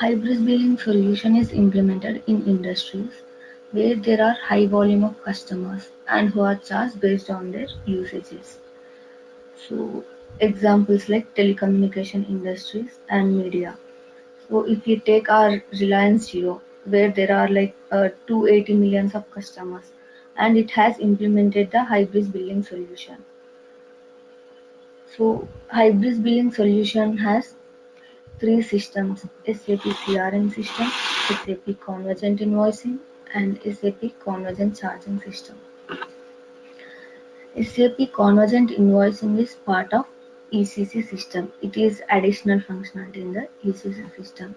Hybrid billing solution is implemented in industries where there are high volume of customers and who are charged based on their usages. So examples like telecommunication industries and media. So if you take our Reliance Jio, where there are like 280 millions of customers, and it has implemented the hybrid billing solution. So hybrid billing solution has three systems: SAP CRM system, SAP Convergent Invoicing, and SAP Convergent Charging System. SAP Convergent Invoicing is part of ECC system. It is additional functionality in the ECC system.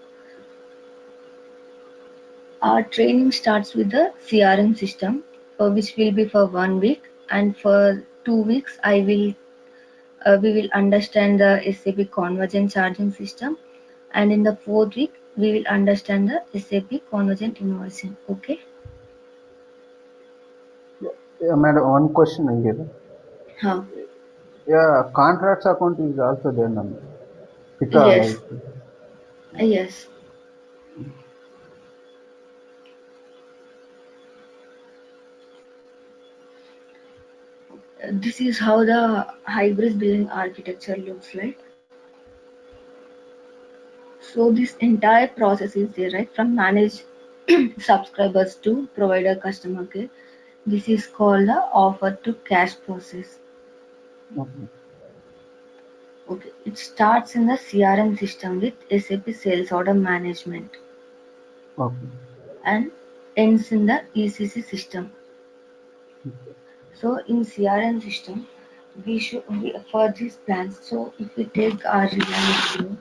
Our training starts with the CRM system, which will be for 1 week, and for 2 weeks, we will understand the SAP Convergent Charging System, and in the fourth week, we will understand the SAP Convergent Invoicing. Okay? Yeah, madam, one question here. Huh. Yeah, contracts account is also there, no? Pika, Yes. like, Yes. This is how the hybrid billing architecture looks like. So this entire process is there, right? From manage subscribers to provider customer care. This is called the offer to cash process. okay, Okay, it starts in the CRM system with SAP Sales Order Management okay, and ends in the ECC system. So in CRM system, for these plans. So if we take our Reliance Jio,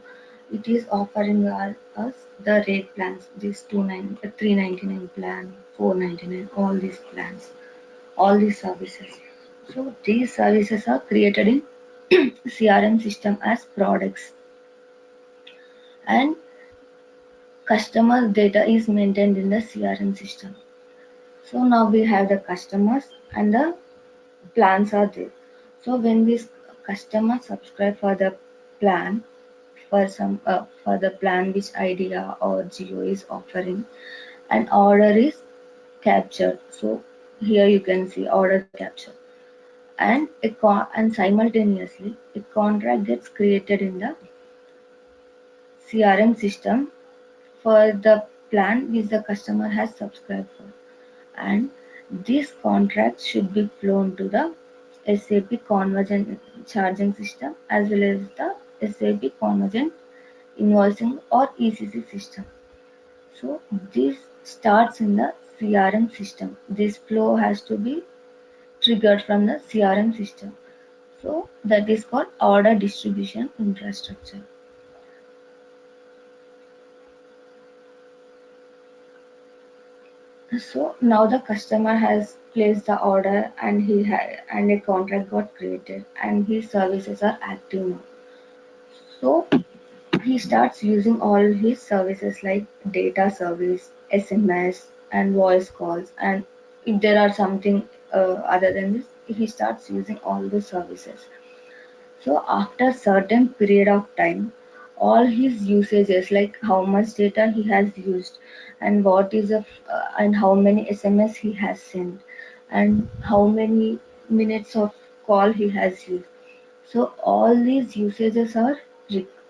it is offering us the rate plans. This 399 plan, 499, all these plans, all these services. So these services are created in CRM system as products, and customer data is maintained in the CRM system. So now we have the customers and the plans are there. So when we customer subscribe for the plan, for the plan which Idea or Geo is offering, an order is captured. So here you can see order capture, and and simultaneously a contract gets created in the CRM system for the plan which the customer has subscribed for, and this contract should be flown to the SAP Convergent Charging System as well as the SAP Convergent Invoicing or ECC system. So this starts in the CRM system. This flow has to be triggered from the CRM system. So that is called order distribution infrastructure. So now the customer has placed the order, and and a contract got created and his services are active now. So he starts using all his services like data service, SMS, and voice calls. And if there are something other than this, he starts using all the services. So after certain period of time, all his usages, like how much data he has used, and and how many SMS he has sent, and how many minutes of call he has used. So all these usages are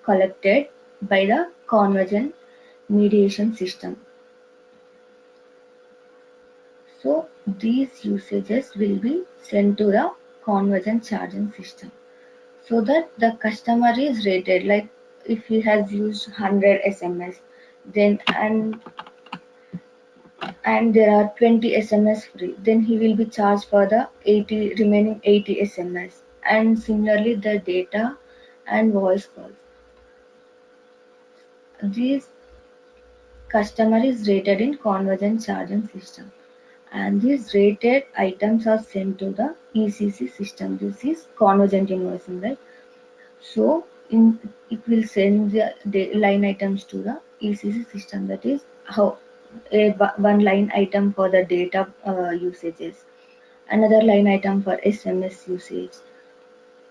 collected by the convergent mediation system. So these usages will be sent to the convergent charging system, so that the customer is rated. Like if he has used 100 SMS, then and there are 20 SMS free, then he will be charged for the 80 remaining 80 SMS. And similarly the data and voice calls, these customer is rated in convergent charging system, and these rated items are sent to the ECC system. This is convergent invoicing, right? So in it will send the line items to the ECC system. That is how one line item for the data usages, another line item for SMS usage,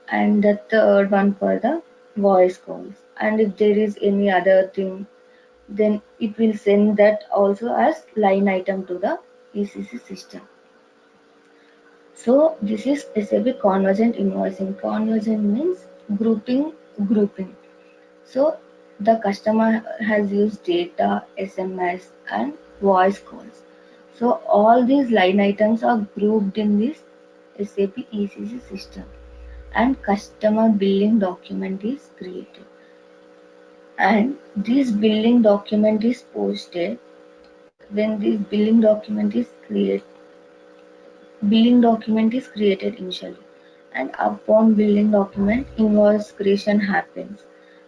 and the third one for the voice calls. And if there is any other thing then it will send that also as line item to the ECC system. So this is SAP convergent invoicing. Convergent means grouping. So the customer has used data, SMS and voice calls. So all these line items are grouped in this SAP ECC system and customer billing document is created. And this billing document is posted when this billing document is created initially, and upon billing document invoice creation happens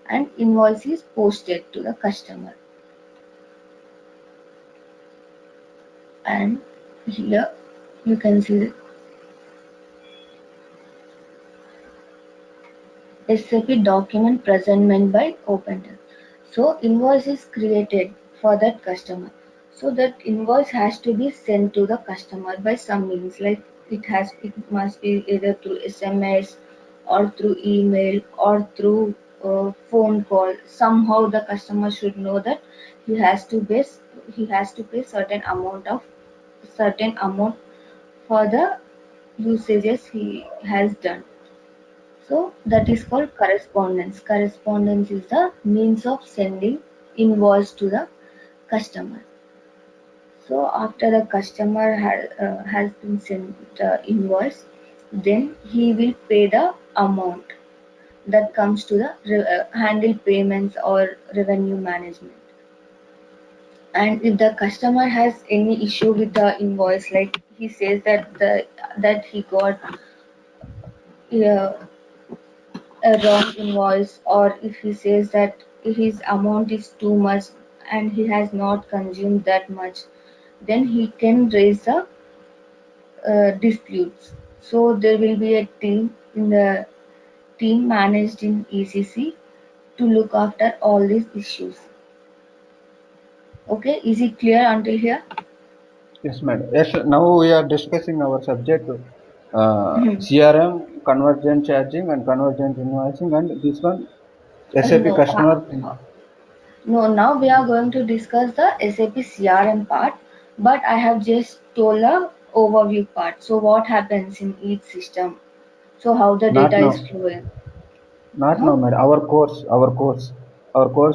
and invoice is posted to the customer. And here you can see SAP document presentment by OpenText. So invoice is created for that customer. So that invoice has to be sent to the customer by some means, like it must be either through SMS or through email or through phone call. Somehow the customer should know that he has to pay he has to pay certain amount for the usages he has done. So that is called correspondence. Correspondence is the means of sending invoice to the customer. So after the customer has been sent the invoice, then he will pay the amount that comes to the handle payments or revenue management. And if the customer has any issue with the invoice, like he says that he got uh, a wrong invoice, or if he says that his amount is too much and he has not consumed that much, then he can raise the disputes. So there will be a team managed in ECC to look after all these issues. Okay, is it clear until here? Yes, madam. Yes, now we are discussing our subject Hmm. CRM, convergent charging and convergent invoicing, and this one SAP No, customer. no. Now we are going to discuss the SAP CRM part, but I have just told the overview part. So what happens in each system? So how the Not data is now, flowing? not Huh? now, madam. Our course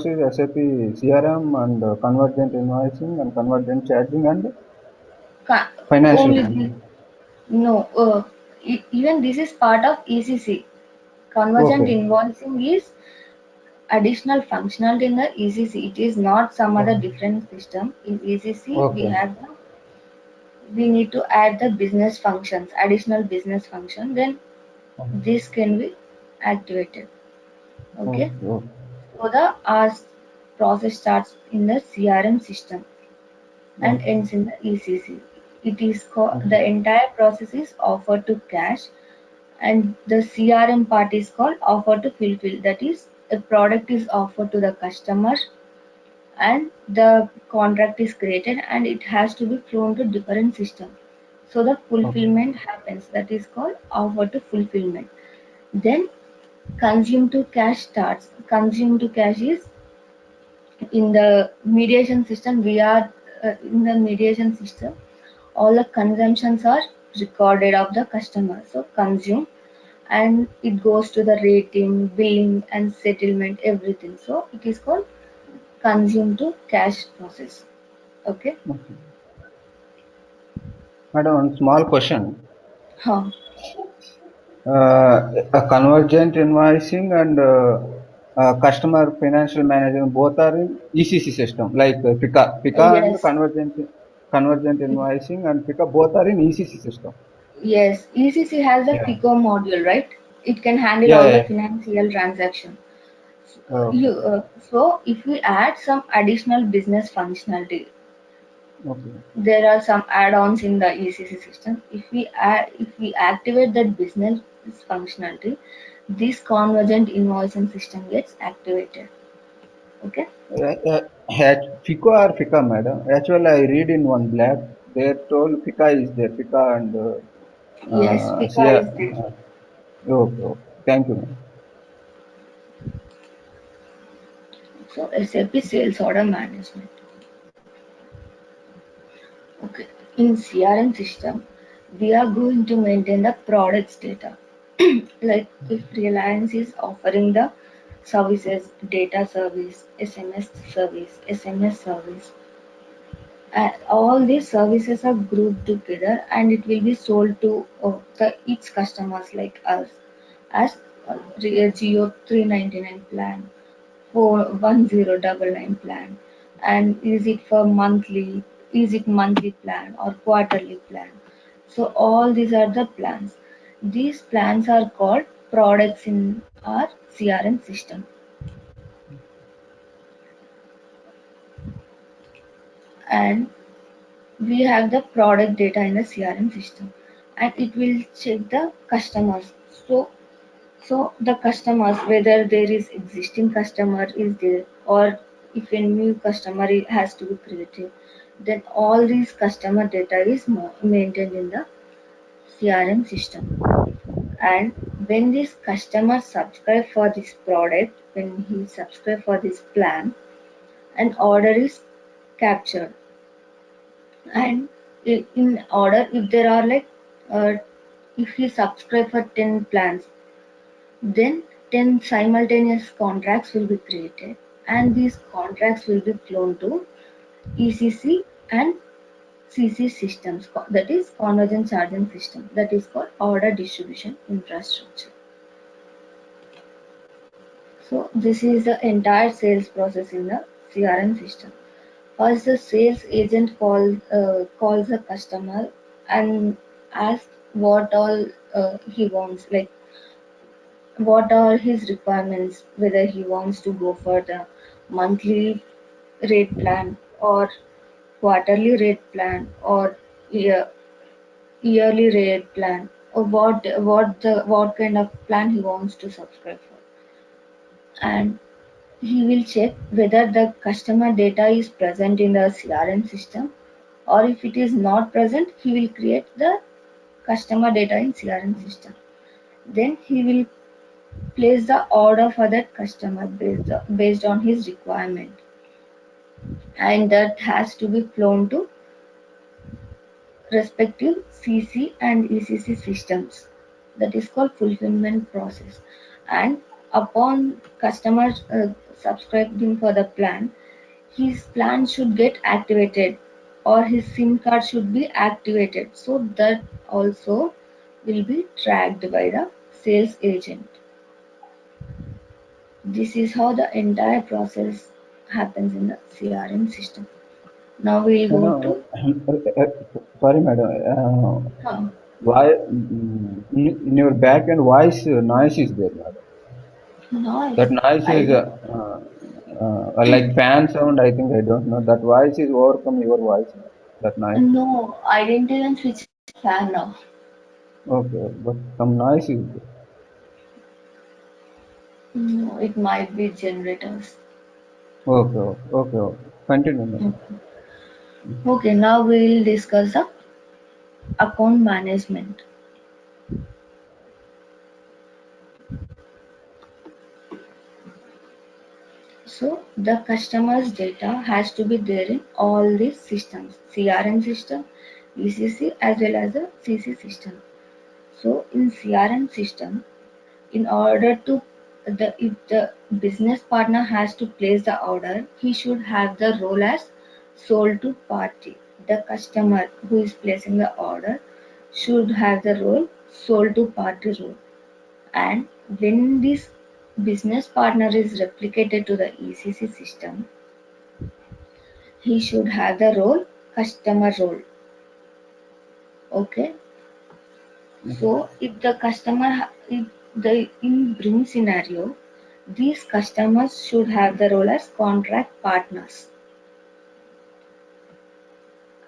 is SAP CRM and convergent invoicing and convergent charging and Ca- financial Only the planning. no. Even this is part of ECC. Convergent Okay. invoicing is additional functionality in the ECC. It is not some other Okay. different system. In ECC, Okay. we need to add the business functions, additional business function. Then this can be activated. Okay. Okay. Okay. So the ask process starts in the CRM system and Okay. ends in the ECC. It is called, Okay. the entire process is offer to cash, and the CRM part is called offer to fulfill. That is, a product is offered to the customer and the contract is created and it has to be flown to different system. So the Okay. fulfillment happens. That is called offer to fulfillment. Then consume to cash starts. Consume to cash is in the mediation system. We are in the mediation system. All the consumptions are recorded of the customer. So consume, and it goes to the rating, billing, and settlement, everything. So it is called consume to cash process. Okay. Okay. Madam, one small question. Huh. A convergent invoicing and customer financial management both are in ECC system like PICA and Yes. convergent invoicing and PICA both are in ECC system. Yes. ECC has a Yeah. FICO module, right? It can handle Yeah. all the Yeah. financial transaction. Okay. So if we add some additional business functionality, Okay. there are some add-ons in the ECC system. If we activate that business functionality, this convergent invoicing system gets activated. Okay. FICO or FICA, madam. Actually, I read in one blog. They told FICA is there. FICA and Yes, FICA CR. is there. Okay. Okay. Thank you, madam. So SAP Sales Order Management. Okay. In CRM system, we are going to maintain the products data. Like if Reliance is offering the services, data service, SMS service, all these services are grouped together and it will be sold to each customers like us as a Geo 399 plan, for 1099 plan, and is it for monthly, is it monthly plan or quarterly plan. So all these are the plans. These plans are called products in our CRM system, and we have the product data in the CRM system, and it will check the customers. So the customers, whether there is existing customer is there or if a new customer has to be created, then all these customer data is maintained in the CRM system. And when this customer subscribe for this product, when he subscribe for this plan, an order is captured. And in order, if there are like, uh, if he subscribe for 10 plans, then 10 simultaneous contracts will be created, and these contracts will be flown to ECC and CC systems, that is convergent charging system, that is called order distribution infrastructure. So this is the entire sales process in the CRM system. First, the sales agent calls the customer and asks what all he wants, like what are his requirements, whether he wants to go for the monthly rate plan or quarterly rate plan or year, yearly rate plan, or what kind of plan he wants to subscribe for. And he will check whether the customer data is present in the CRM system, or if it is not present, he will create the customer data in CRM system. Then he will place the order for that customer based on his requirement, and that has to be flown to respective CC and ECC systems. That is called fulfillment process. And upon customer subscribing for the plan, his plan should get activated or his SIM card should be activated. So that also will be tracked by the sales agent. This is how the entire process happens in the CRM system. Now we'll go No, to sorry, madam. huh, Why in your back end voice noise is there, madam? noise. That noise is I like fan sound. I think I don't know. That voice is overcome your voice. That noise. no, I didn't even switch fan off. Okay, but some noise is there. No, it might be generators. Okay, okay, okay, okay. Continue, madam. Okay, now we'll discuss the account management. So the customer's data has to be there in all these systems, CRM system, ECC as well as the CC system. So in CRM system, in order to if the business partner has to place the order, he should have the role as sold to party. The customer who is placing the order should have the role sold to party role. And when this business partner is replicated to the ECC system, he should have the role customer role. Okay. So if the if the in bring scenario, these customers should have the role as contract partners,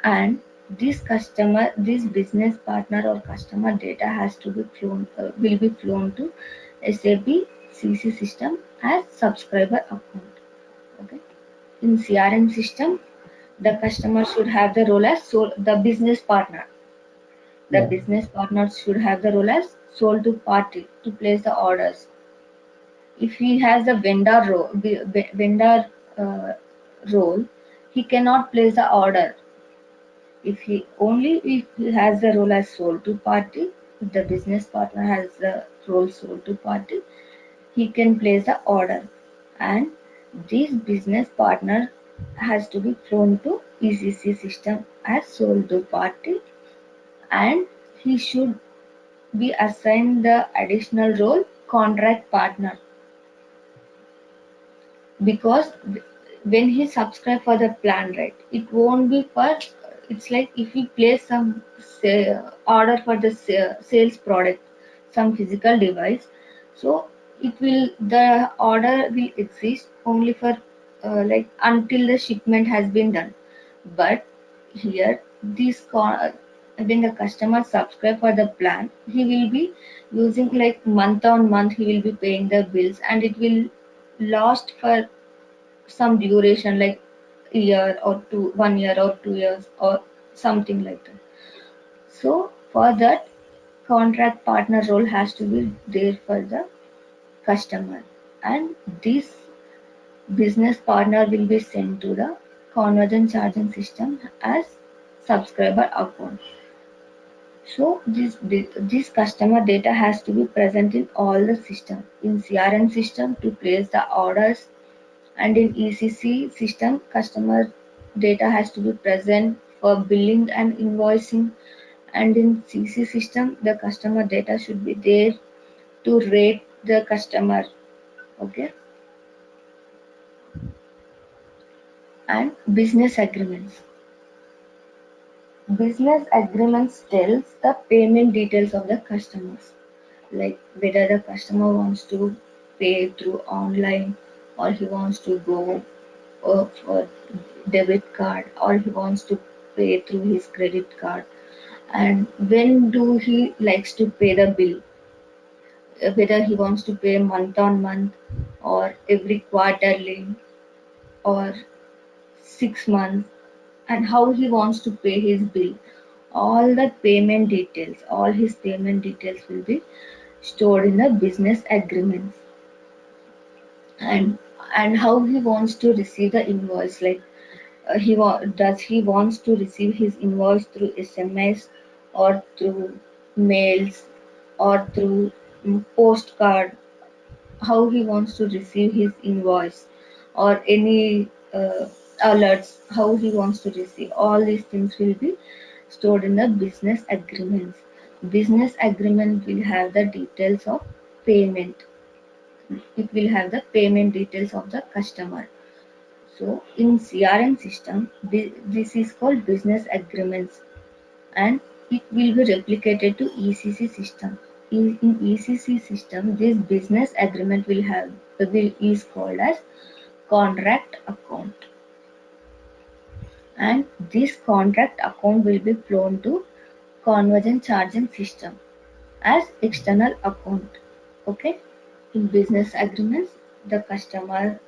and this business partner or customer data has to be flown, will be flown to SAP CC system as subscriber account. Okay. In CRM system, the customer should have the role as the business partner. The Yeah. business partner should have the role as sold to party to place the orders. If he has a vendor role, vendor uh, role, he cannot place the order. If he only if he has the role as sold to party, if the business partner has the role sold to party, he can place the order, and this business partner has to be flown to ECC system as sold to party, and he should be assigned the additional role contract partner, because when he subscribe for the plan, right, it won't be for, it's like if we place some say, order for the sales product, some physical device, so it will, the order will exist only for like until the shipment has been done. But here when the customer subscribe for the plan, he will be using like month on month, he will be paying the bills, and it will last for some duration like year or two, 1 year or 2 years or something like that. So for that, contract partner role has to be there for the customer, and this business partner will be sent to the convergent charging system as subscriber account. So this customer data has to be present in all the system, in CRM system to place the orders, and in ECC system, customer data has to be present for billing and invoicing, and in CC system, the customer data should be there to rate the customer. Okay, and business agreements. Business agreements tells the payment details of the customers, like whether the customer wants to pay through online, or he wants to go for debit card, or he wants to pay through his credit card, and when do he likes to pay the bill, whether he wants to pay month on month, or every quarterly, or 6 months, and how he wants to pay his bill. All the payment details, all his payment details will be stored in the business agreements, and how he wants to receive the invoice, like does he wants to receive his invoice through SMS, or through mails, or through postcard, how he wants to receive his invoice, or any alerts, how he wants to receive, all these things will be stored in the business agreements. Business agreement will have the details of payment, it will have the payment details of the customer. So in CRM system, this is called business agreements, and it will be replicated to ECC system. In ECC system, this business agreement will is called as contract account, and this contract account will be flown to convergent charging system as external account. Okay, in business agreements, the customer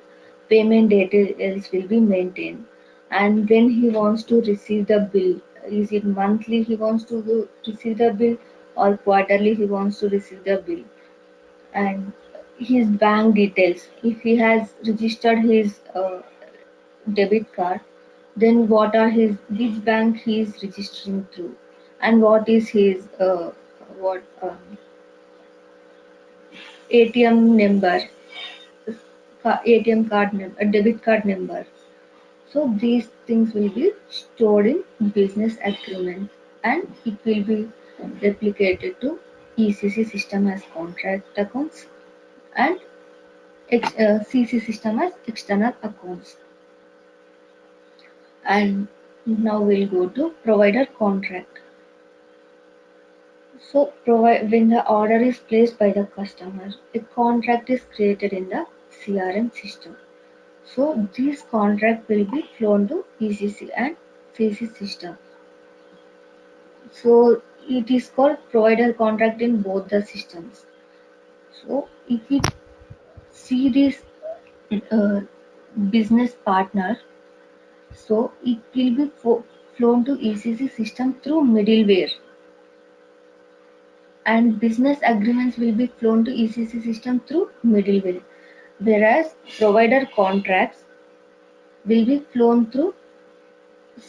payment details will be maintained, and when he wants to receive the bill, is it monthly he wants to receive the bill, or quarterly he wants to receive the bill, and his bank details, if he has registered his debit card, then what are his, which bank he is registering through, and what is his what ATM number, ATM card number, debit card number. So these things will be stored in business agreement, and it will be replicated to ECC system as contract accounts, and CC system as external accounts. And now we'll go to provider contract. So when the order is placed by the customer, a contract is created in the CRM system. So this contract will be flown to ECC and CC system. So it is called provider contract in both the systems. So if we see this uh, business partner, so it will be flown to ECC system through middleware, and business agreements will be flown to ECC system through middleware. Whereas provider contracts will be flown through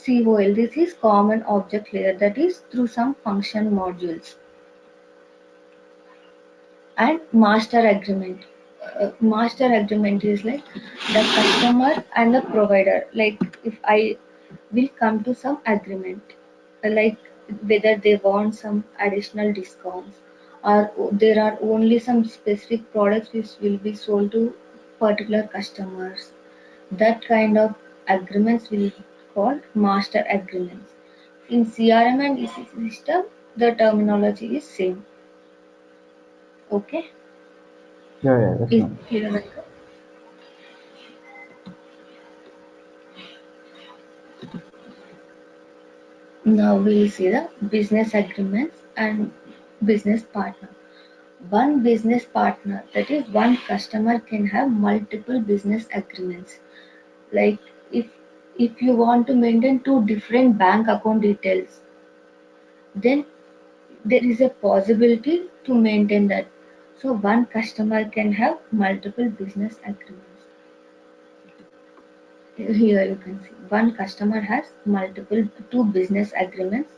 COL. This is common object layer, that is through some function modules. And master agreement. Master agreement is like the customer and the provider. Like if I will come to some agreement, like whether they want some additional discounts or there are only some specific products which will be sold to particular customers. That kind of agreements will be called master agreements. In CRM and ECC system, the terminology is same. Okay, Yeah, yeah, yes, is ma'am. clear, Venkat? Now we'll see the business agreements and business partner. One business partner, that is one customer, can have multiple business agreements. Like if if you want to maintain two different bank account details, then there is a possibility to maintain that. So one customer can have multiple business agreements. Here you can see one customer has multiple two business agreements.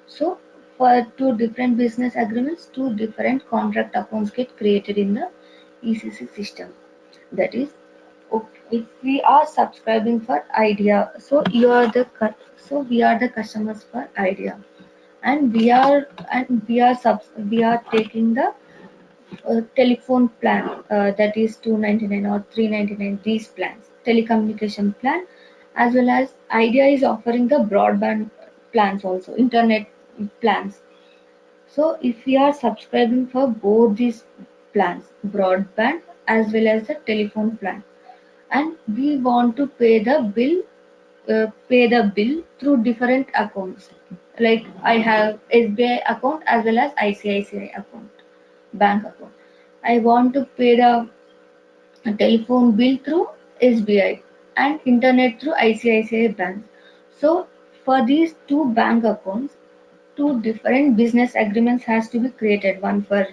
So for two different business agreements, two different contract accounts get created in the ECC system. That is, if we are subscribing for Idea, so so we are the customers for Idea, and we are taking the telephone plan, that is 299 or 399, these plans, telecommunication plan, as well as Idea is offering the broadband plans also, internet plans. So if we are subscribing for both these plans, broadband as well as the telephone plan, and we want to pay the bill through different accounts. Like I have SBI account as well as ICICI account, bank account. I want to pay the telephone bill through SBI and internet through ICICI bank. So for these two bank accounts, two different business agreements has to be created, one for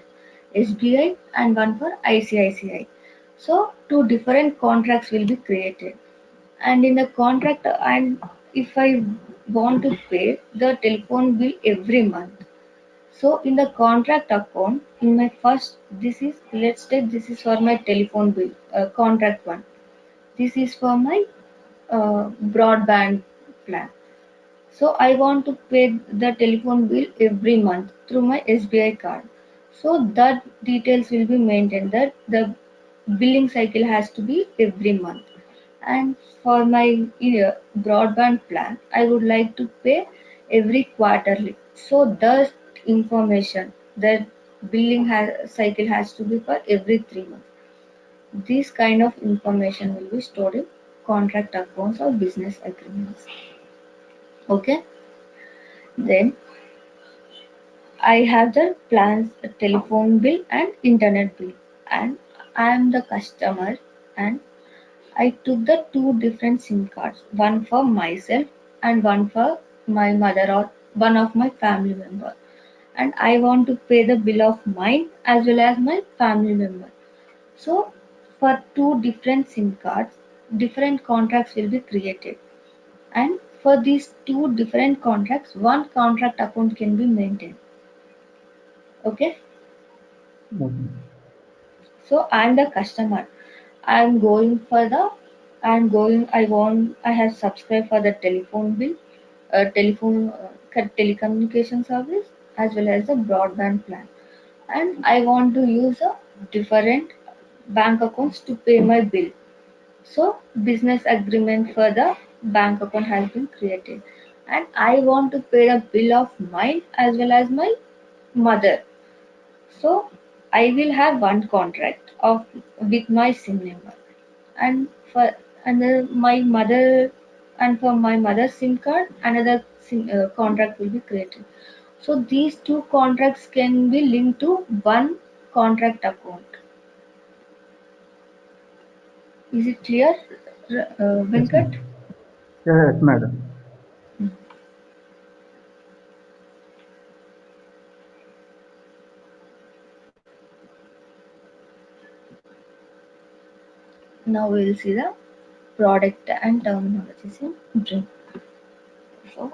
SBI and one for ICICI. So two different contracts will be created, and in the contract, and if I want to pay the telephone bill every month, so in the contract account, in my first, this is, let's take this is for my telephone bill, contract one. This is for my broadband plan. So I want to pay the telephone bill every month through my SBI card. So that details will be maintained, that the billing cycle has to be every month. And for my broadband plan, I would like to pay every quarterly. So the information, the cycle has to be for every 3 months. This kind of information will be stored in contract accounts or business agreements. Okay. Then I have the plans, telephone bill and internet bill, and I am the customer, and I took the two different SIM cards, one for myself and one for my mother or one of my family member. And I want to pay the bill of mine as well as my family member. So for two different SIM cards, different contracts will be created. And for these two different contracts, one contract account can be maintained. Okay. Okay. So I'm the customer. I'm going for the I'm going I have subscribed for the telephone bill, telecommunication service as well as the broadband plan. And I want to use a different bank accounts to pay my bill. So business agreement for the bank account has been created. And I want to pay the bill of mine as well as my mother. So I will have one contract of with my SIM number, and my mother, and for my mother's SIM card another contract will be created. So these two contracts can be linked to one contract account. Is it clear, Yes, Venkat? ma'am. Yeah, yes, madam. Now we will see the product and terminologies in BRIM. So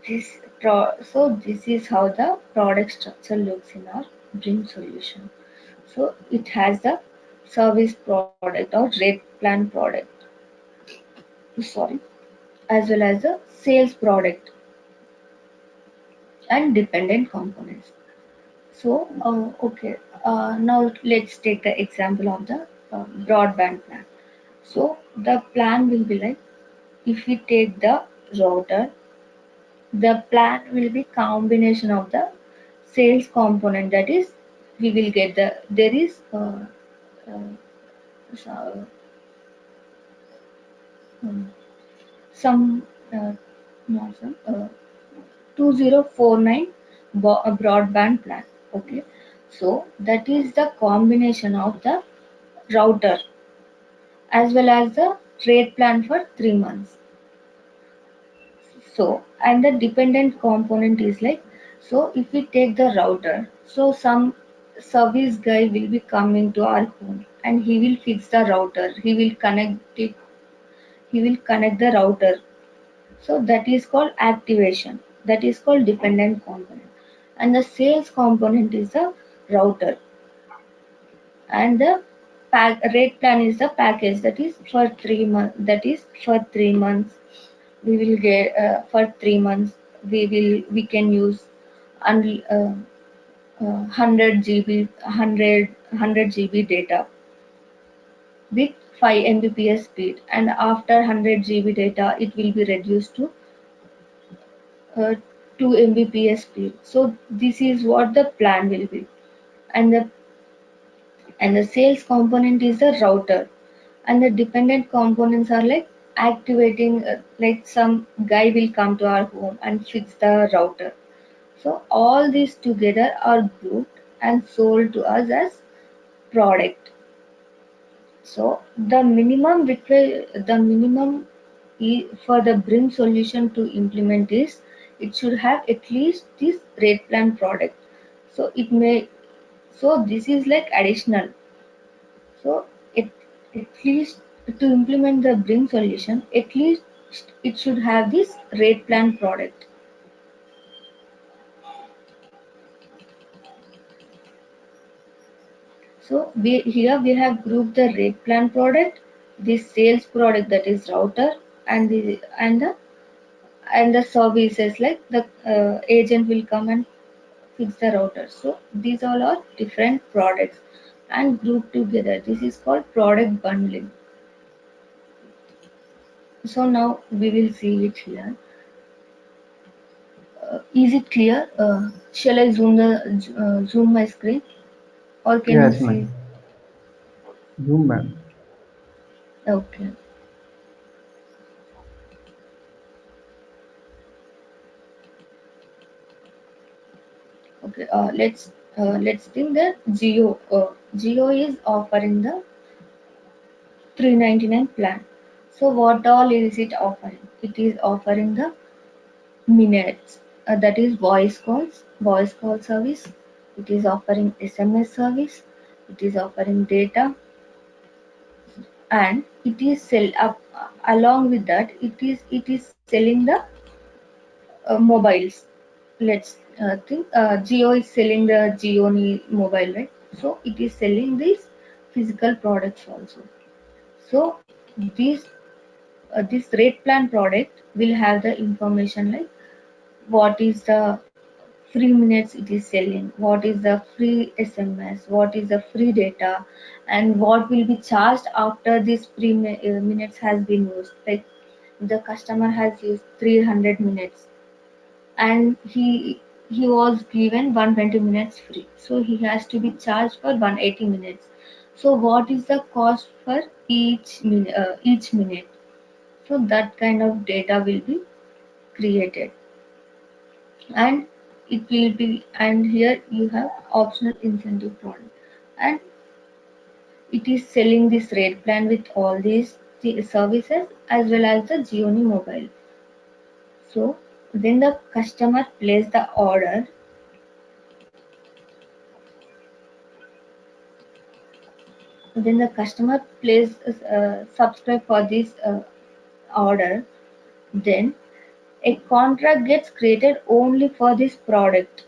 this is how the product structure looks in our BRIM solution. So it has the service product or rate plan product, sorry, as well as the sales product and dependent components. So, okay, now let's take the example of the broadband plan. So, the plan will be like, if we take the router, the plan will be combination of the sales component. That is, we will get there is so, um, some no, some 2049 broadband plan. Okay, so that is the combination of the router as well as the rate plan for 3 months. So, and the dependent component is like, so if we take the router, so some service guy will be coming to our home and he will fix the router. He will connect it. He will connect the router. So that is called activation. That is called dependent component. And the sales component is the router. And the rate plan is the package that is for 3 months. That is for 3 months we will get for 3 months we can use un, 100 GB 100 GB data with 5 Mbps speed, and after 100 GB data it will be reduced to 2 Mbps speed. So this is what the plan will be, and the sales component is the router, and the dependent components are like activating like some guy will come to our home and fix the router. So all these together are grouped and sold to us as product. So the minimum for the BRIM solution to implement is it should have at least this rate plan product. So it may, so this is like additional. So it at least to implement the BRIM solution, at least it should have this rate plan product. So here we have grouped the rate plan product, the sales product that is router, and the services like the agent will come and fix the router. So these all are different products and grouped together. This is called product bundling. So now we will see it here. Is it clear? Shall I zoom my screen, or can you Yes, see? ma'am. Zoom, ma'am. Okay. Okay. Let's think that Geo is offering the 399 plan. So what all is it offering? It is offering the minutes, that is voice call service. It is offering SMS service. It is offering data, and it is sell up along with that. It is selling the mobiles. Let's think Geo is selling the Geoni mobile, right? So it is selling these physical products also. So this this rate plan product will have the information like what is the free minutes it is selling, what is the free SMS, what is the free data, and what will be charged after this free minutes has been used. Like the customer has used 300 minutes and he was given 120 minutes free, so he has to be charged for 180 minutes. So what is the cost for each minute? So that kind of data will be created, and it will be, and here you have optional incentive product, and it is selling this rate plan with all these services as well as the Geoni mobile. So when the customer place the order, when the customer plays subscribe for this order, then a contract gets created only for this product,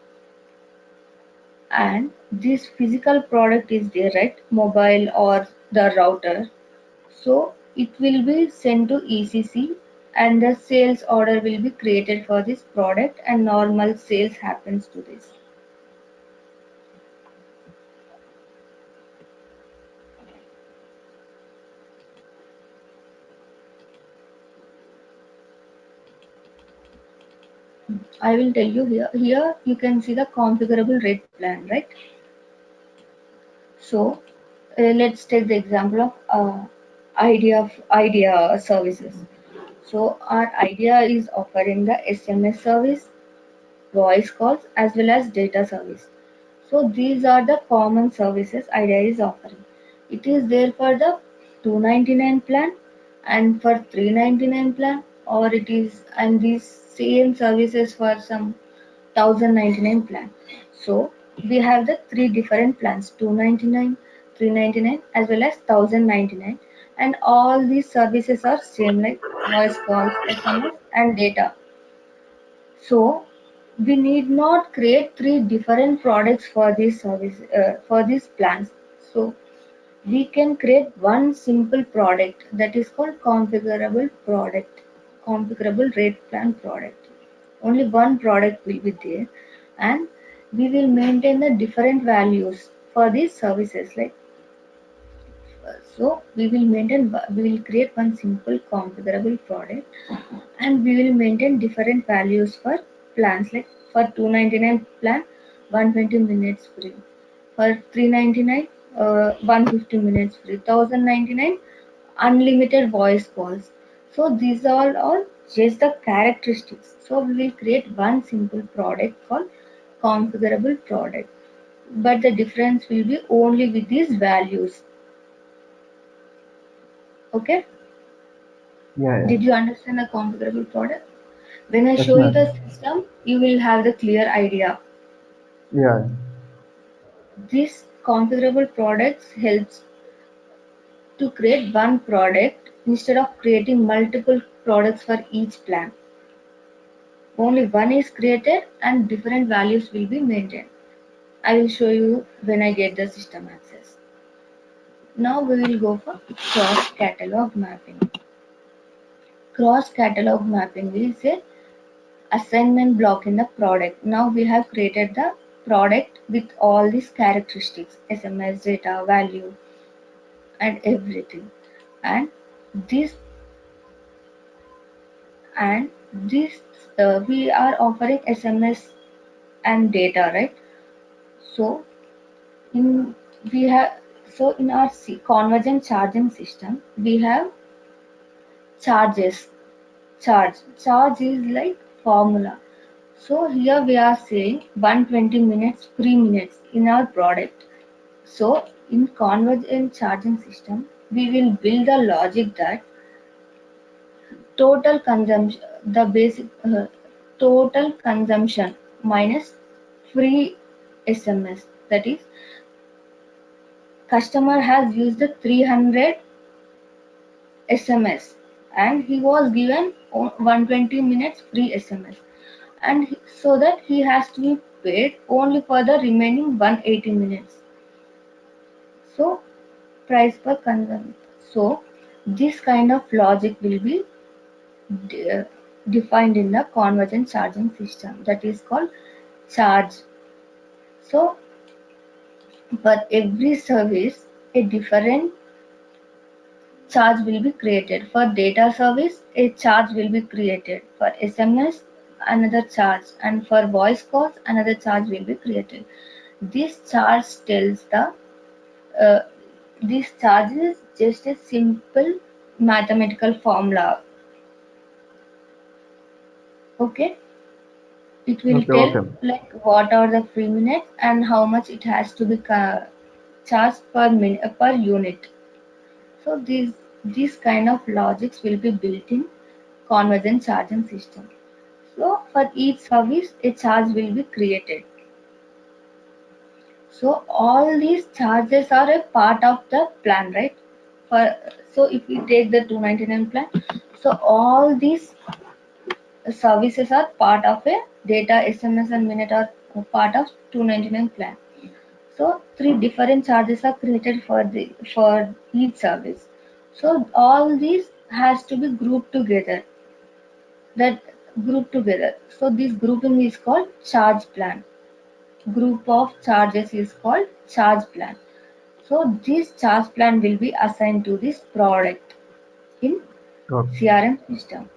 and this physical product is there, right? Mobile or the router. So it will be sent to ECC, and the sales order will be created for this product, and normal sales happens to this. I will tell you here. Here you can see the configurable rate plan, right? So let's take the example of idea services. So our idea is offering the SMS service, voice calls, as well as data service. So these are the common services IDEA is offering. It is there for the 299 plan and for 399 plan, or it is, and these same services for some 1099 plan. So we have the three different plans: 299, 399, as well as 1099, and all these services are same, like voice calls, SMS, and data. So we need not create three different products for this service, for these plans. So we can create one simple product, that is called configurable product, configurable rate plan product. Only one product will be there, and we will maintain the different values for these services. Like so, we will create one simple configurable product, and we will maintain different values for plans. Like for 299 plan, 120 minutes free; for 399, 150 minutes free; 1099, unlimited voice calls. So these are all just the characteristics. So we will create one simple product called configurable product, but the difference will be only with these values. Okay, Yeah, yeah. did you understand the configurable product? When I Yes, show you the ma'am. system, you will have the clear idea. Yeah. This configurable products helps to create one product instead of creating multiple products for each plan. Only one is created and different values will be maintained. I will show you when I get the system access. Now we will go for cross catalog mapping. Cross catalog mapping is a assignment block in the product. Now we have created the product with all these characteristics: SMS, data, value, and everything. And this and this we are offering SMS and data, right? So in we have so in our convergent charging system we have charges. Charge is like formula. So here we are saying 120 minutes free minutes in our product. So in convergent charging system, we will build a logic that total consumption, the basic total consumption minus free SMS. That is, customer has used the 300 SMS and he was given 120 minutes free SMS, and so that he has to be paid only for the remaining 180 minutes. So price per consumption. So this kind of logic will be de- defined in the convergent charging system, that is called charge. So for every service a different charge will be created. For data service a charge will be created. For SMS another charge, and for voice calls another charge will be created. This charge tells the uh, this charge is just a simple mathematical formula. Okay, it will Okay, tell okay. like what are the free minutes and how much it has to be charged per minute per unit. So these kind of logics will be built in convergent charging system. So for each service a charge will be created. So all these charges are a part of the plan, right? For so if we take the 299 plan, so all these services are part of a data, SMS and minute are part of 299 plan. So three different charges are created for each service. So all these has to be grouped together. That group together. So this grouping is called charge plan. Group of charges is called charge plan. So this charge plan will be assigned to this product in Okay. CRM system.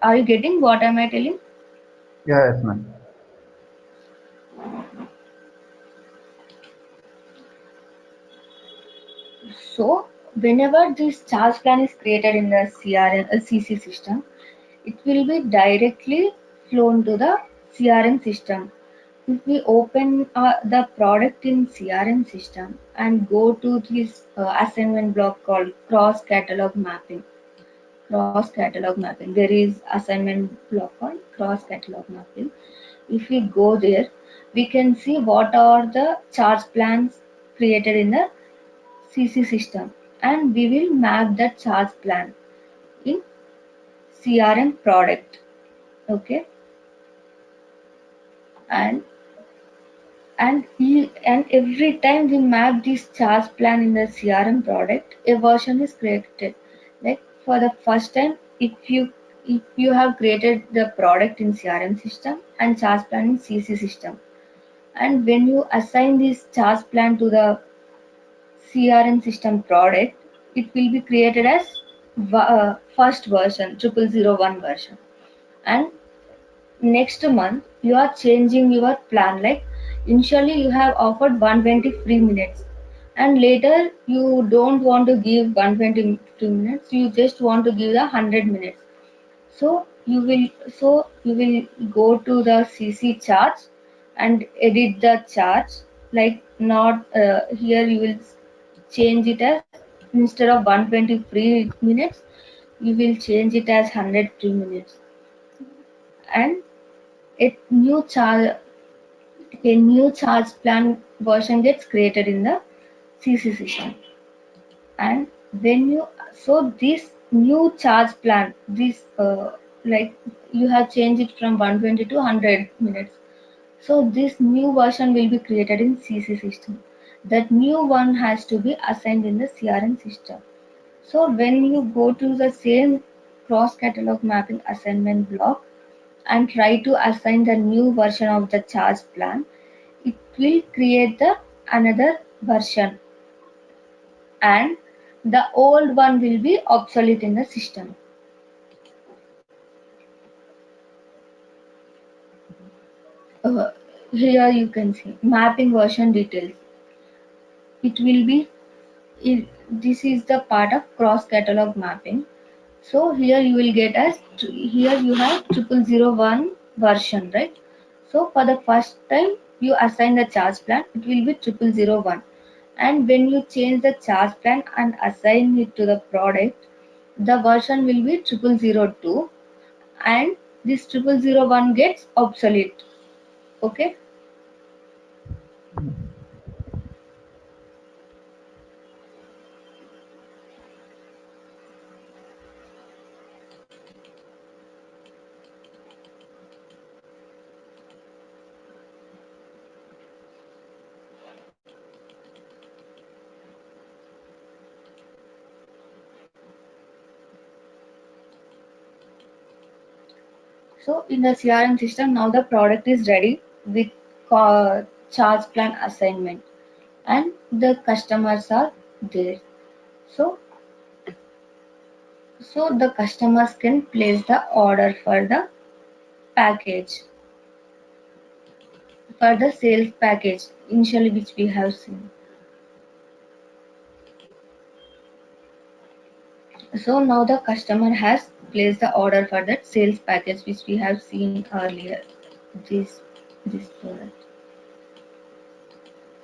Are you getting what am I telling? Yeah, yes, ma'am. So whenever this charge plan is created in the CRM CC system, it will be directly flown to the CRM system. If we open the product in CRM system and go to this assignment block called cross catalog mapping, there is assignment block called cross catalog mapping. If we go there, we can see what are the charge plans created in the CC system, and we will map that charge plan in CRM product. Okay, and and every time we map this charge plan in the CRM product, a version is created. Like for the first time, if you have created the product in CRM system and charge plan in CC system, and when you assign this charge plan to the CRM system product, it will be created as first version, 0001 version, and next month you are changing your plan. Like initially you have offered 120 free minutes, and later you don't want to give 120 free minutes, you just want to give the 100 minutes. So you will go to the CC charge and edit the charge. Like not here you will change it as, instead of 120 free minutes, you will change it as 100 free minutes, and a new charge a new charge plan version gets created in the CC system. And when you so this new charge plan, this like you have changed it from 120 to 100 minutes. So this new version will be created in CC system. That new one has to be assigned in the CRM system. So when you go to the same cross catalog mapping assignment block and try to assign the new version of the charge plan, it will create the another version, and the old one will be obsolete in the system. Uh, Here you can see mapping version details. It will be this is the part of cross catalog mapping. So here you will get as here you have 0001 version, right? So for the first time you assign the charge plan, it will be 0001. And when you change the charge plan and assign it to the product, the version will be 0002, and this 0001 gets obsolete. Okay. So in the CRM system, now the product is ready with charge plan assignment, and the customers are there. So so the customers can place the order for the package, for the sales package initially which we have seen. So now the customer has placed the order for that sales package which we have seen earlier. This this product.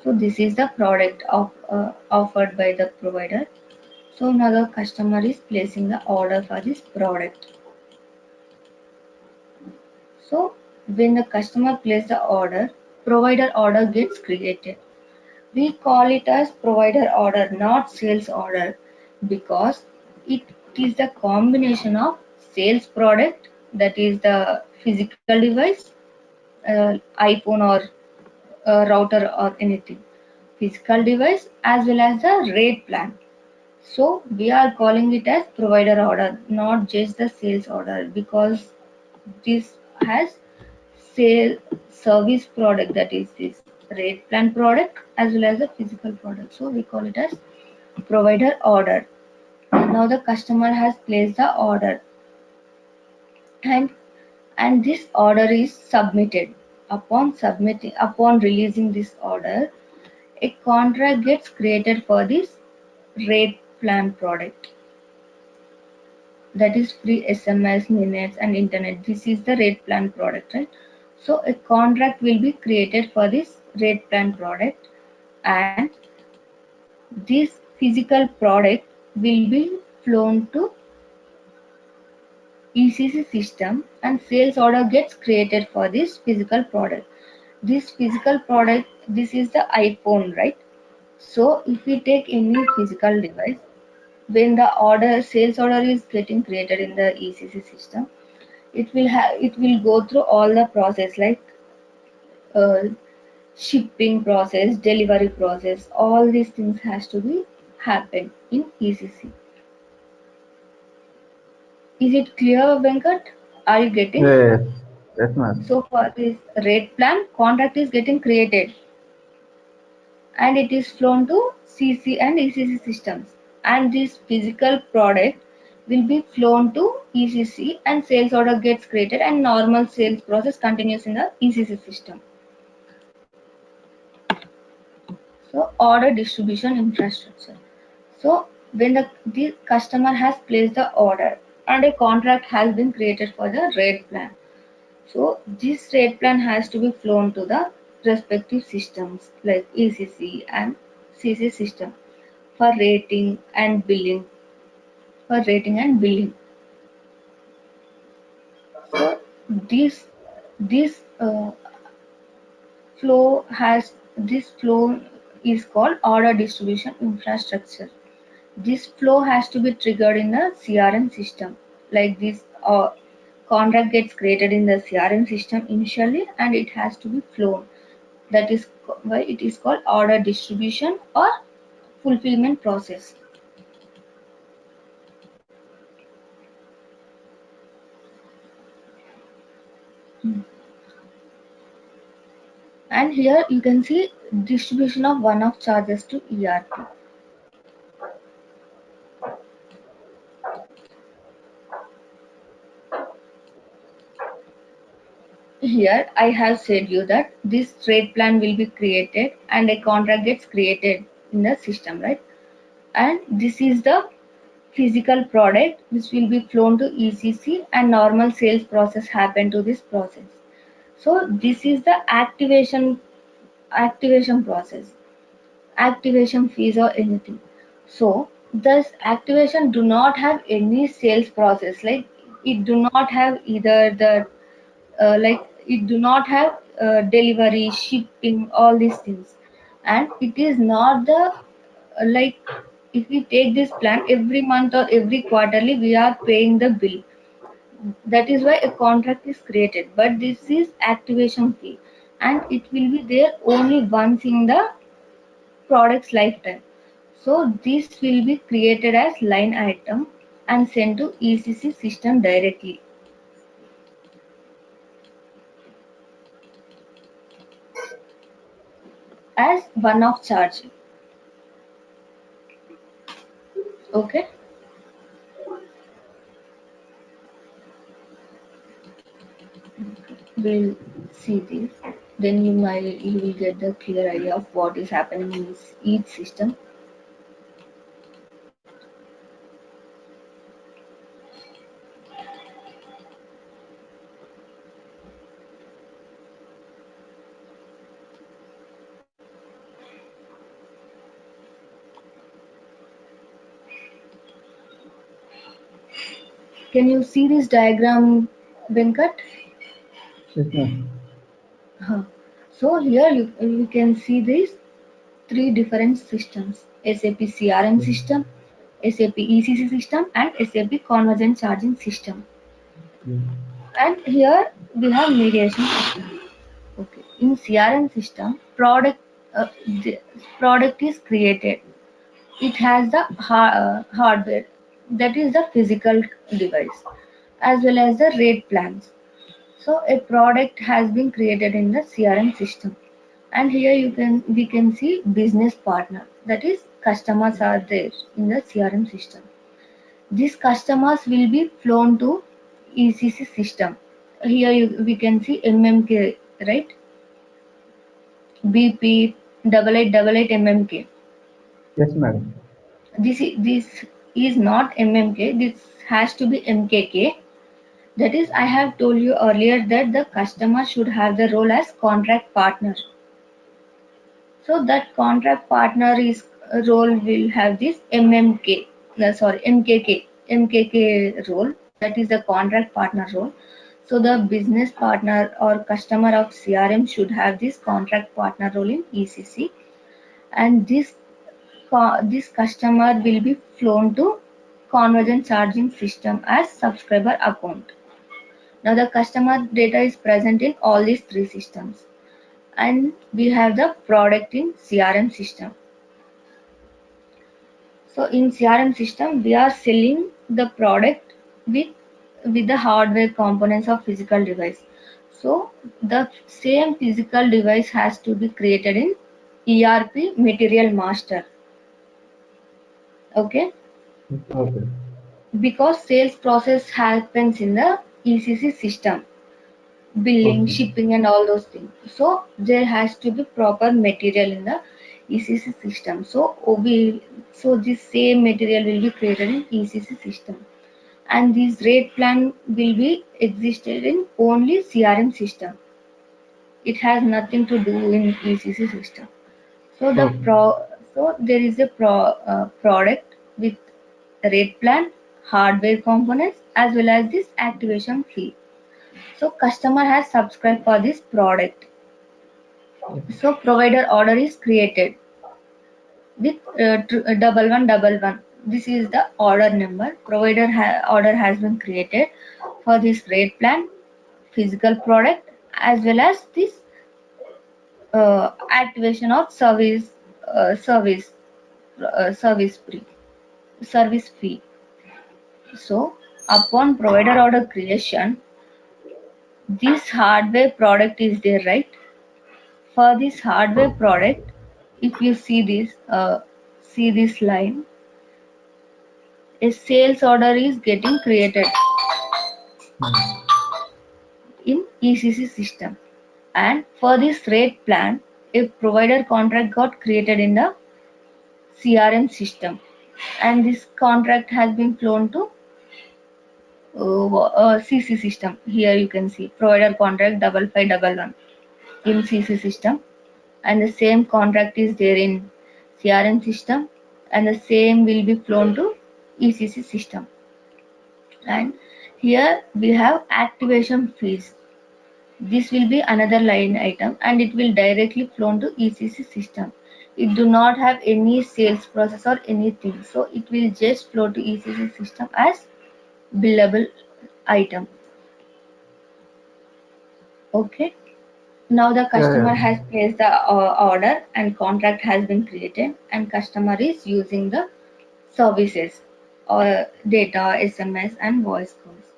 So this is the product offered by the provider. So now the customer is placing the order for this product. So when the customer places the order, provider order gets created. We call it as provider order, not sales order, because it is the combination of sales product, that is the physical device, iPhone or router or anything, physical device as well as the rate plan. So we are calling it as provider order, not just the sales order, because this has sale service product, that is this rate plan product as well as a physical product. So we call it as provider order. Now the customer has placed the order, and this order is submitted. Upon releasing this order, a contract gets created for this rate plan product, that is free SMS, minutes, and internet. This is the rate plan product, right? So a contract will be created for this rate plan product, and this physical product will be flown to ECC system, and sales order gets created for this physical product. This physical product, this is the iPhone, right? So if we take any physical device, when the order sales order is getting created in the ECC system, it will go through all the process like uh, shipping process, delivery process, all these things has to be happen in ECC. Is it clear, Venkat? Are you getting? Yes, yes, ma'am. So for this rate plan, contract is getting created and it is flown to CC and ECC systems. And this physical product will be flown to ECC, and sales order gets created and normal sales process continues in the ECC system. So order distribution infrastructure. So when the customer has placed the order and a contract has been created for the rate plan, so this rate plan has to be flown to the respective systems like ECC and CC system for rating and billing. For rating and billing. So this this flow is called order distribution infrastructure. This flow has to be triggered in the CRM system. Like this contract gets created in the CRM system initially, and it has to be flown. That is why it is called order distribution or fulfillment process. And here you can see distribution of one-off charges to ERP. Here I have said you that this trade plan will be created and a contract gets created in the system, right? And this is the physical product which will be flown to ECC, and normal sales process happen to this process. So this is the activation process, activation fees or anything. So this activation do not have any sales process, like it do not have either the like it do not have delivery, shipping, all these things, and it is not the like if we take this plan every month or every quarterly we are paying the bill. That is why a contract is created, but this is activation fee, and it will be there only once in the product's lifetime. So this will be created as line item and sent to ECC system directly as one-off charge. Okay. We'll see this. Then you will get the clear idea of what is happening in each system. Can you see this diagram, Venkat? Yes, ma'am. Huh. So here you can see these three different systems: SAP CRM system, SAP ECC system, and SAP Convergent Charging System. And here we have mediation system. Okay. In CRM system, the product is created. It has the hardware, that is the physical device, as well as the rate plans. So a product has been created in the CRM system, and here we can see business partner, that is customers are there in the CRM system. These customers will be flown to ECC system. Here we can see MMK, right? BP 8888 MMK. Yes, madam. This is not MMK. This has to be MKK. That is, I have told you earlier that the customer should have the role as contract partner. So that contract partner is role will have this MMK. Sorry, MKK role. That is the contract partner role. So the business partner or customer of CRM should have this contract partner role in ECC, and this customer will be flown to convergent charging system as subscriber account. Now the customer data is present in all these three systems, and we have the product in CRM system. So in CRM system, we are selling the product with the hardware components of physical device. So the same physical device has to be created in ERP material master. Okay, Okay. because sales process happens in the ECC system, billing, Okay. shipping, and all those things. So there has to be proper material in the ECC system. So this same material will be created in ECC system, and this rate plan will be existed in only CRM system. It has nothing to do in ECC system. So Okay. so there is a product with rate plan, hardware components, as well as this activation fee. So customer has subscribed for this product. So provider order is created with 1111. This is the order number. Order has been created for this rate plan, physical product, as well as this activation of service fee. Service fee. So upon provider order creation, this hardware product is there, right? For this hardware product, if you see this line, a sales order is getting created in ECC system, and for this rate plan, a provider contract got created in the CRM system, and this contract has been flown to CC system. Here you can see provider contract 5511 in CC system, and the same contract is there in CRM system, and the same will be flown to ECC system. And here we have activation fees. This will be another line item, and it will directly flown to ECC system. It do not have any sales process or anything, so it will just flow to ECC system as billable item. Okay. Now the Yeah, yeah. customer has placed the order, and contract has been created, and customer is using the services or data, SMS, and voice calls.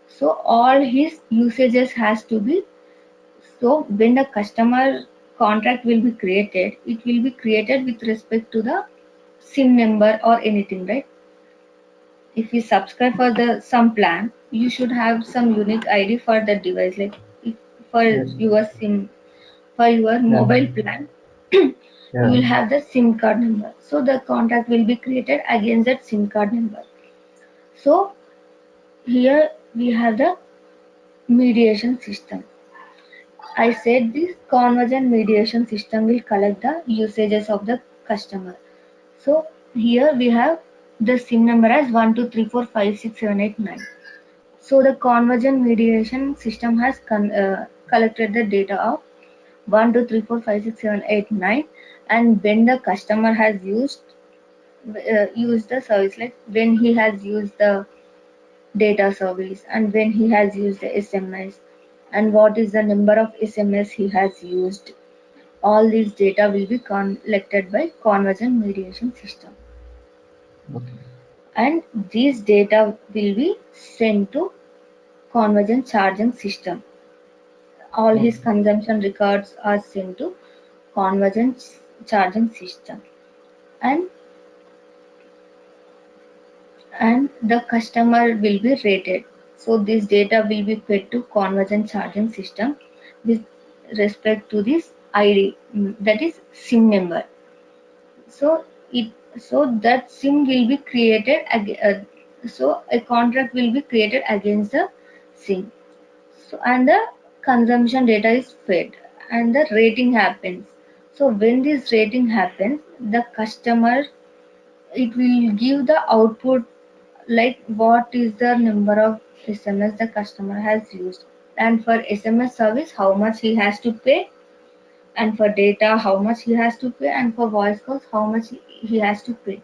So all his usages has to be, so when the customer contract will be created, it will be created with respect to the SIM number or anything, right? If you subscribe for the some plan, you should have some unique ID for the device, like if for Yes. your SIM, for your Yeah. mobile plan, you Yeah. will have the SIM card number. So the contract will be created against that SIM card number. So here we have the mediation system. I said this convergent mediation system will collect the usages of the customer. So here we have the SIM number as 123456789. So the convergent mediation system has collected the data of 1 2 3 4 5 6 7 8 9, and when the customer has used the service, like when he has used the data service and when he has used the SMS and what is the number of SMS he has used. All these data will be collected by convergent mediation system, Okay. and these data will be sent to convergent charging system. All his Okay. consumption records are sent to convergent charging system, and the customer will be rated. So this data will be fed to convergent charging system with respect to this ID, that is SIM number. So it so that SIM will be created so a contract will be created against the SIM. So and the consumption data is fed and the rating happens. So when this rating happens, the customer, it will give the output, like what is the number of SMS the customer has used, and for SMS service how much he has to pay, and for data how much he has to pay, and for voice calls how much he has to pay.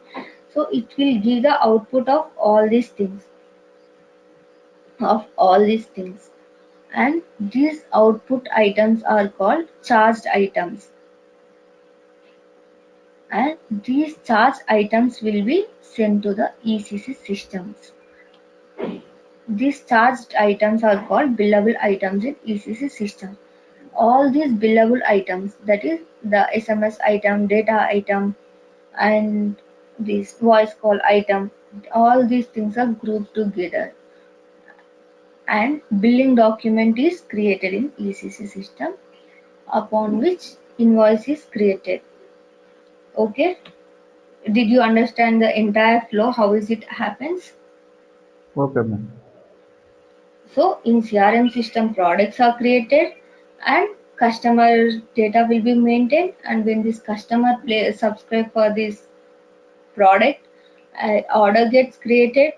So it will give the output of all these things, and these output items are called charged items, and these charged items will be sent to the ECC systems. These charged items are called billable items in ECC system. All these billable items, that is the SMS item, data item, and this voice call item, all these things are grouped together, and billing document is created in ECC system, upon which invoice is created. Okay, did you understand the entire flow, how is it happens? Okay, ma'am. So in CRM system, products are created and customer data will be maintained. And when this customer subscribe for this product, order gets created.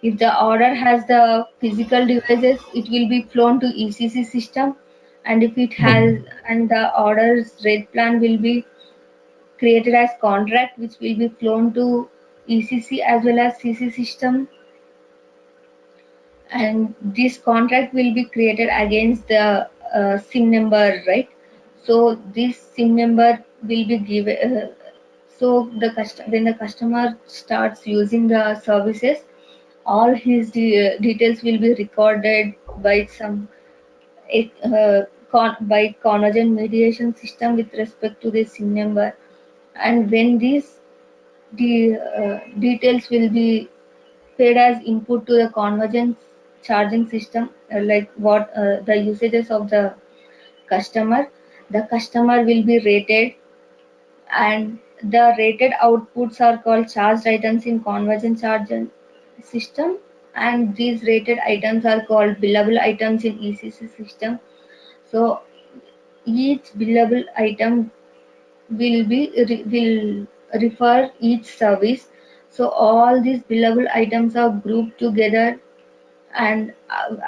If the order has the physical devices, it will be flown to ECC system. And if it has, Okay. and the order's rate plan will be created as contract, which will be flown to ECC as well as CC system, and this contract will be created against the SIM number, right? So this SIM number will be given. So when the customer starts using the services, all his details will be recorded by some by convergent mediation system with respect to the SIM number, and when these details will be fed as input to the convergence charging system, like what the usages of the customer will be rated, and the rated outputs are called charged items in convergent charging system, and these rated items are called billable items in ECC system. So each billable item will refer each service. So all these billable items are grouped together, and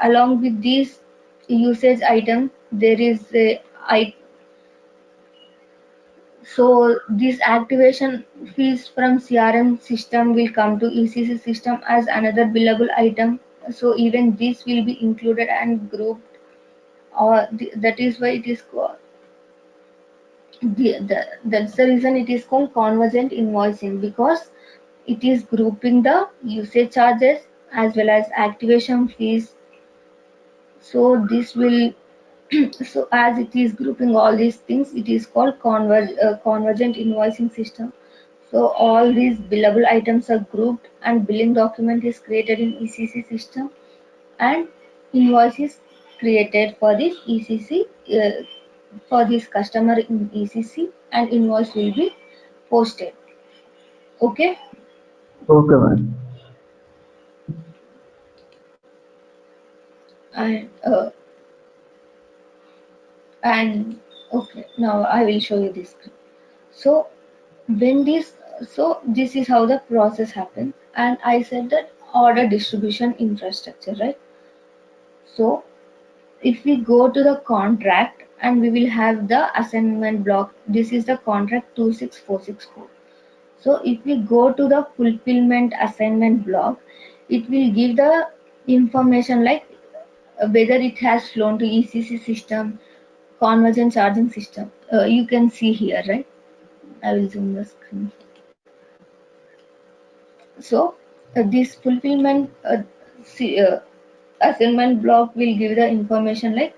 along with these usage item there is a I so this activation fees from CRM system will come to ECC system as another billable item. So even this will be included and grouped, or that is why it is called that's the reason it is called convergent invoicing, because it is grouping the usage charges as well as activation fees. So this will so as it is grouping all these things, it is called convergent invoicing system. So all these billable items are grouped and billing document is created in ECC system, and invoice is created for this ECC, for this customer in ECC, and invoice will be posted. Okay, Okay, ma'am. and and okay, now I will show you this. So when this so this is how the process happens, and I said that order distribution infrastructure, right? So if we go to the contract, and we will have the assignment block. This is the contract 26464. So if we go to the fulfillment assignment block, it will give the information like whether it has flown to ECC system, convergent charging system. You can see here, right? I will zoom the screen. So this fulfillment assignment block will give the information like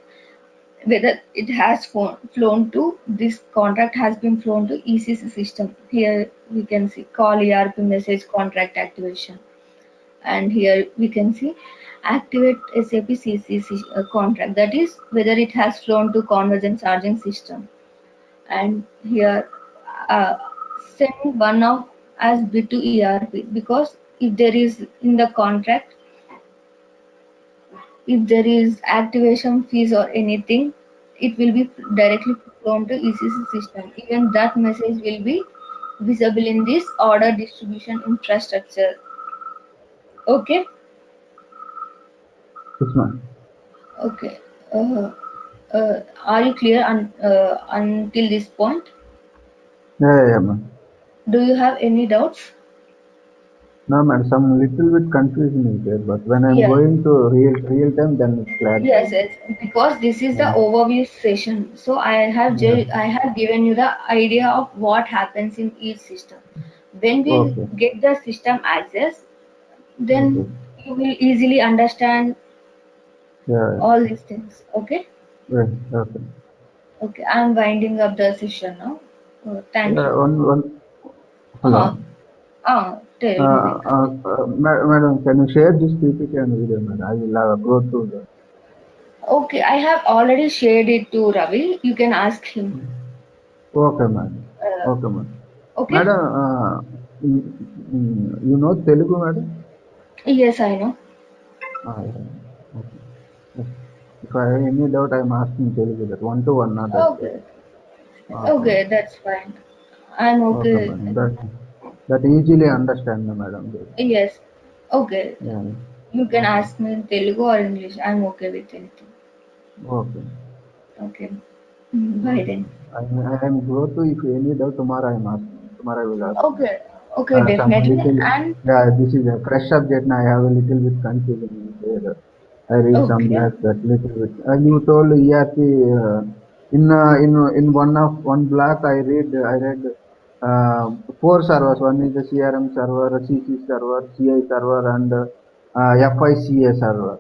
whether it has flown to this contract has been flown to ECC system. Here we can see call ERP message contract activation, and here we can see activate SAP CCC contract, that is whether it has flown to convergent charging system. And here uh, send one of as bit to ERP, because if there is in the contract, if there is activation fees or anything, it will be directly flown to ECC system. Even that message will be visible in this order distribution infrastructure. Okay. Yes, ma'am. Okay. Uh, are you clear until this point? Yeah, ma'am. Do you have any doubts? No, ma'am. Some little bit confusion is there, but when I'm Yeah. going to real time, then it's Yes, clarified. yes. Because this is the Yeah. overview session, so Yeah. I have given you the idea of what happens in each system. When we Okay. get the system access, then Okay. you will easily understand Yeah. all these things. Okay. Yeah. Okay. Okay. I'm winding up the session now. Thank Yeah. you. One. Uh-huh. Hello. Tell me, Vivek. Madam, can you share this PPT and video, madam? I will go through that. Okay, I have already shared it to Ravi. You can ask him. Okay, madam. Uh, Okay, madam. okay? Madam, you know Telugu, madam? Yes, I know. Yeah. Okay. Yes. If I have any doubt, I'm asking Telugu that one to one, not that. Okay. Okay. Okay, that's fine. I'm Okay, okay. madam. That easily understand, madam. Yes. Okay. Yeah. You can Okay. ask me in Telugu or English. I'm okay with anything. Okay. Okay. Bye Okay. then. I am go to if any doubt tomorrow I'm asking. Tomorrow I will ask. Okay. Okay, Some definitely. little, And yeah, this is a fresh subject now. I have a little bit confusion there. I read some okay. black that little bit. You told ERP in one block. I read four servers. One is the CRM server, CC server, CI server, and FICA server.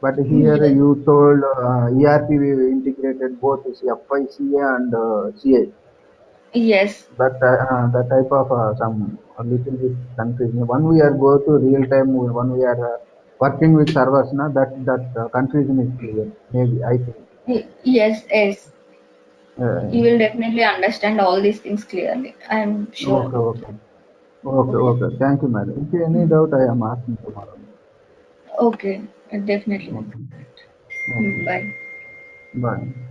But here Yes. you told ERP we integrated both is FICA and CI. Yes. That type of some a little bit confusion. When we are go to real time, when we are working with servers, na that confusion is clear. Maybe I think. Yes, yes. You Uh, will definitely understand all these things clearly. I'm sure okay, about okay, okay, it. okay. Thank you, madam. If any Okay. doubt, I am asking tomorrow. Okay, definitely. Okay, okay. Bye. Bye.